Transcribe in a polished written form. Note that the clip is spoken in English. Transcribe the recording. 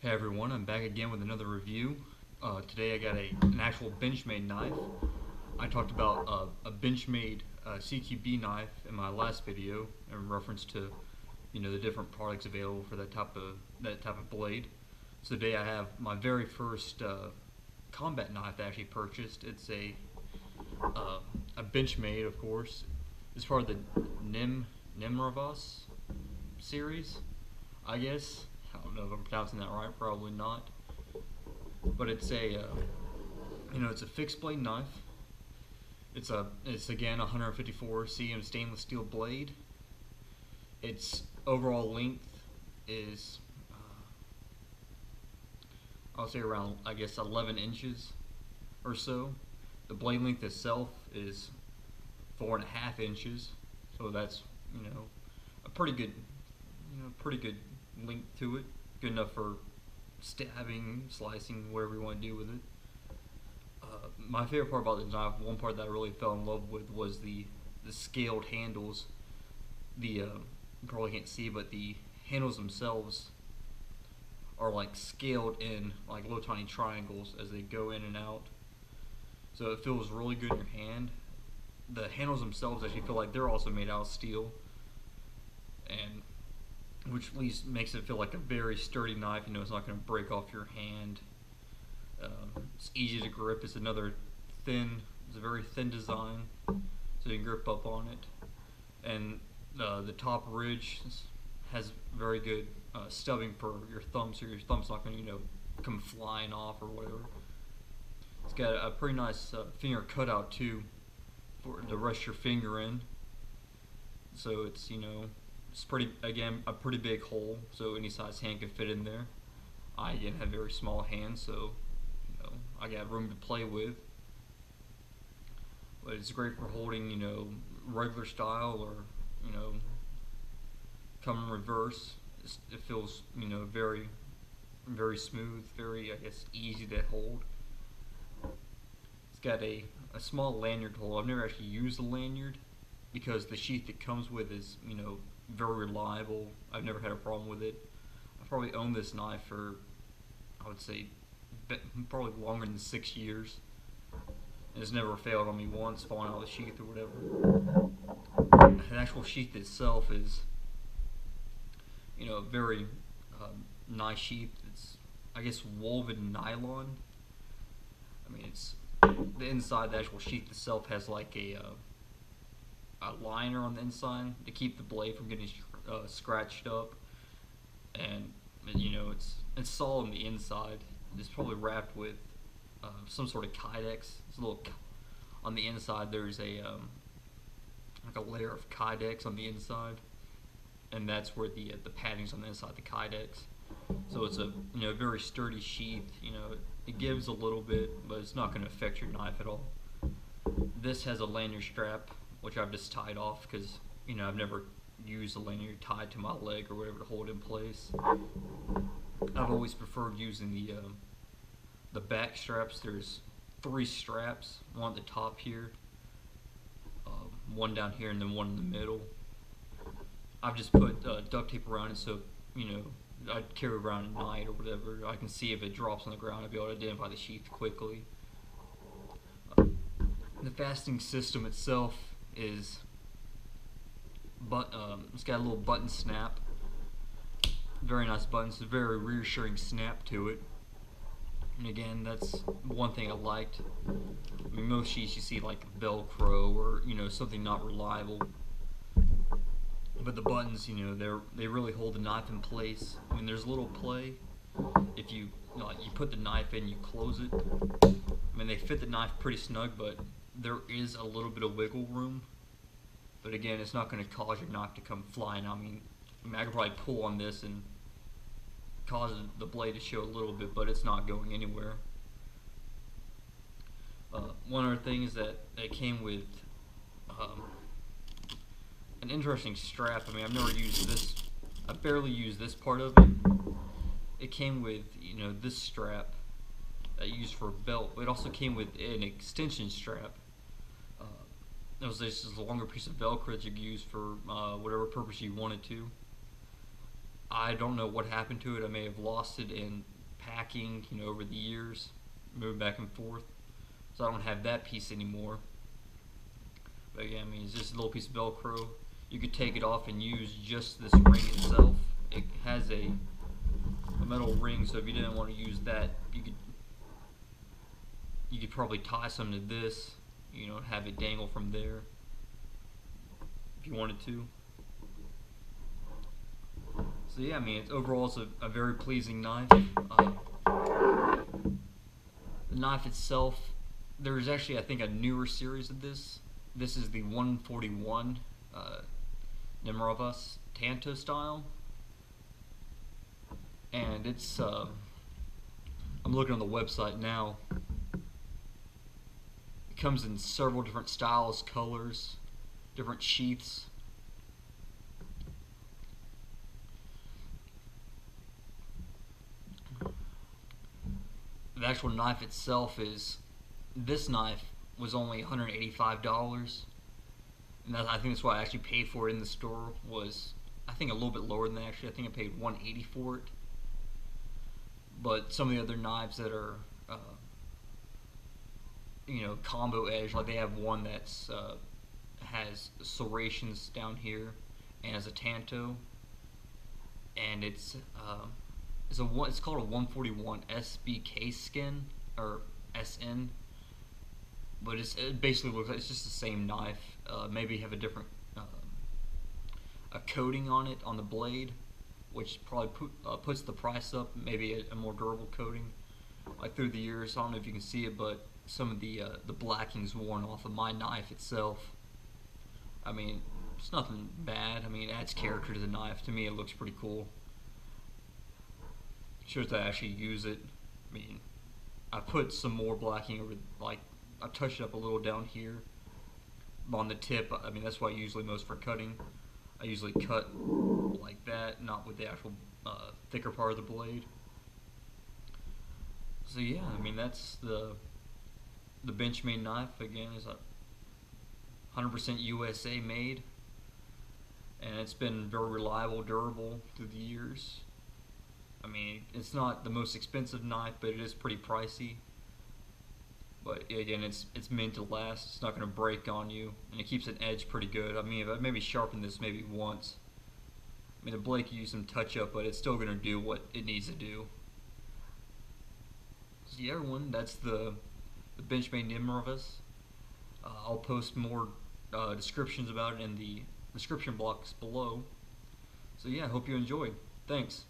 Hey everyone, I'm back again with another review. Today I got an actual Benchmade knife. I talked about a Benchmade CQB knife in my last video in reference to the different products available for that type of blade. So today I have my very first combat knife I actually purchased. It's a Benchmade, of course. It's part of the Nimravus series, I guess. I don't know if I'm pronouncing that right, probably not. But it's it's a fixed blade knife. It's again 154 cm stainless steel blade. Its overall length is, I'll say around, I guess, 11 inches or so. The blade length itself is 4.5 inches, so that's a pretty good length to it, good enough for stabbing, slicing, whatever you want to do with it. My favorite part about the knife, one part that I really fell in love with, was the scaled handles. You probably can't see, but the handles themselves are like scaled in like little tiny triangles as they go in and out. So it feels really good in your hand. The handles themselves actually feel like they're also made out of steel, and which at least makes it feel like a very sturdy knife. It's not going to break off your hand. It's easy to grip. It's a very thin design, so you can grip up on it. And the top ridge has very good stubbing for your thumb, so your thumb's not going to come flying off or whatever. It's got a pretty nice finger cutout too, to rest your finger in. So it's it's a pretty big hole, so any size hand can fit in there. I again have very small hands, so I got room to play with. But it's great for holding regular style, or come in reverse. It feels very, very smooth, very, I guess, easy to hold. It's got a small lanyard hole. I've never actually used a lanyard because the sheath it comes with is very reliable. I've never had a problem with it. I've probably owned this knife for, I would say, probably longer than 6 years. It's never failed on me once, falling out of the sheath or whatever. The actual sheath itself is, a very nice sheath. It's, I guess, woven nylon. I mean, it's the inside. The actual sheath itself has like a liner on the inside to keep the blade from getting scratched up, and it's solid on the inside. It's probably wrapped with some sort of Kydex. It's a little on the inside. There's a like a layer of Kydex on the inside, and that's where the padding's on the inside, the Kydex. So it's a very sturdy sheath. It gives a little bit, but it's not going to affect your knife at all. This has a lanyard strap, which I've just tied off because I've never used a lanyard tied to my leg or whatever to hold it in place. I've always preferred using the back straps. There's 3 straps, one at the top here, one down here, and then one in the middle. I've just put duct tape around it, so I'd carry around at night or whatever. I can see if it drops on the ground, I'd be able to identify the sheath quickly. The fastening system itself is, it's got a little button snap. Very nice button. It's a very reassuring snap to it. And again, that's one thing I liked. I mean, most sheaths you see like Velcro or something not reliable. But the buttons, they really hold the knife in place. I mean, there's a little play. If you you put the knife in, you close it. I mean, they fit the knife pretty snug, but there is a little bit of wiggle room. But again, it's not going to cause your knife to come flying. I mean, I could probably pull on this and cause the blade to show a little bit, but it's not going anywhere. One other thing is that it came with an interesting strap. I mean, I've never used this. I barely used this part of it. It came with this strap that I used for a belt, but it also came with an extension strap. It was just a longer piece of Velcro that you could use for whatever purpose you wanted to. I don't know what happened to it. I may have lost it in packing, over the years, moving back and forth. So I don't have that piece anymore. But yeah, I mean, it's just a little piece of Velcro. You could take it off and use just this ring itself. It has a metal ring, so if you didn't want to use that, you could probably tie some to this, have it dangle from there if you wanted to. So yeah, I mean, overall it's a very pleasing knife. The knife itself, there's actually, I think, a newer series of this. This is the 141 Nimravus Tanto style, and it's I'm looking on the website now. It comes in several different styles, colors, different sheaths. The actual knife itself this knife was only $185, and I think that's what I actually paid for it in the store. Was, I think, a little bit lower than that actually. I think I paid $180 for it. But some of the other knives that are combo edge, like they have one that's has serrations down here and has a Tanto, and it's called a 141 SBK skin, or SN, but it basically looks like it's just the same knife. Maybe have a different a coating on it on the blade, which probably puts the price up. Maybe a more durable coating. Like through the years, I don't know if you can see it, but some of the blacking's worn off of my knife itself. I mean, it's nothing bad. I mean, it adds character to the knife. To me, it looks pretty cool. Shows that I actually use it. I mean, I put some more blacking over, like, I touched it up a little down here on the tip. I mean, that's what I usually most for cutting. I usually cut like that, not with the actual thicker part of the blade. So yeah, I mean, that's the Benchmade knife. Again, is a 100% USA made, and it's been very reliable, durable through the years. I mean, it's not the most expensive knife, but it is pretty pricey. But again, it's meant to last. It's not going to break on you, and it keeps an edge pretty good. I mean, if I maybe sharpen this maybe once, I mean, the blade could use some touch up, but it's still going to do what it needs to do. So yeah, everyone, that's the Benchmade Nimravus. I'll post more descriptions about it in the description box below. So yeah, I hope you enjoyed. Thanks.